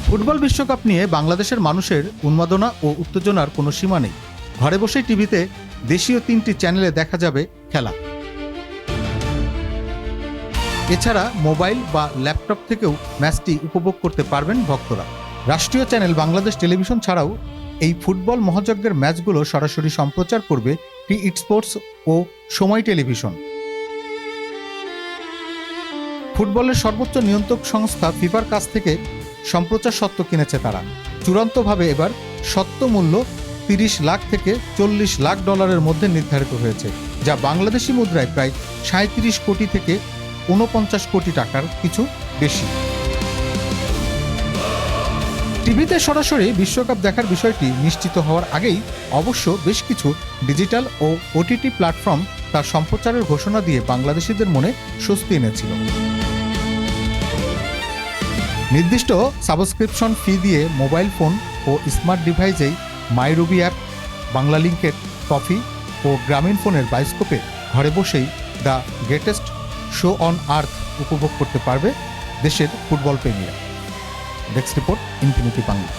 Football বিশ্বকাপ নিয়ে বাংলাদেশের মানুষের উন্মাদনা ও উত্তেজনার কোনো সীমা নেই। ঘরে বসেই টিভিতে দেশীয় 3টি চ্যানেলে দেখা যাবে খেলা। এছাড়া মোবাইল বা ল্যাপটপ থেকেও ম্যাচটি উপভোগ করতে পারবেন ভক্তরা। রাষ্ট্রীয় চ্যানেল বাংলাদেশ টেলিভিশন ছাড়াও এই ফুটবল মহাযজ্ঞের ম্যাচগুলো সরাসরি সম্প্রচার করবে টি স্পোর্টস ও সময় টেলিভিশন। ফুটবলের সর্বোচ্চ নিয়ন্ত্রক সংস্থা ফিফার কাছ থেকে সম্প্রচার স্বত্ব কিনেছে তারা। চূড়ান্তভাবে এবার স্বত্ব মূল্য 30 লাখ থেকে 40 লাখ ডলারের মধ্যে নির্ধারিত হয়েছে, যা বাংলাদেশি মুদ্রায় প্রায় 37 কোটি থেকে 49 কোটি টাকার কিছু বেশি। টিভিতে সরাসরি বিশ্বকাপ দেখার বিষয়টি নিশ্চিত হওয়ার আগেই অবশ্য বেশ কিছু ডিজিটাল ও ওটিটি প্ল্যাটফর্ম তার সম্প্রচারের ঘোষণা দিয়ে বাংলাদেশিদের মনে স্বস্তি এনেছিল। নির্দিষ্ট সাবস্ক্রিপশন ফি দিয়ে মোবাইল ফোন ও স্মার্ট ডিভাইসেই মাইরবি অ্যাপ, বাংলা লিংকের ট্রফি ও গ্রামীণ ফোনের বায়োস্কোপে ঘরে বসেই the greatest show on earth উপভোগ করতে পারবে দেশের ফুটবল প্রেমীরা। Desk report, infinity Bangla.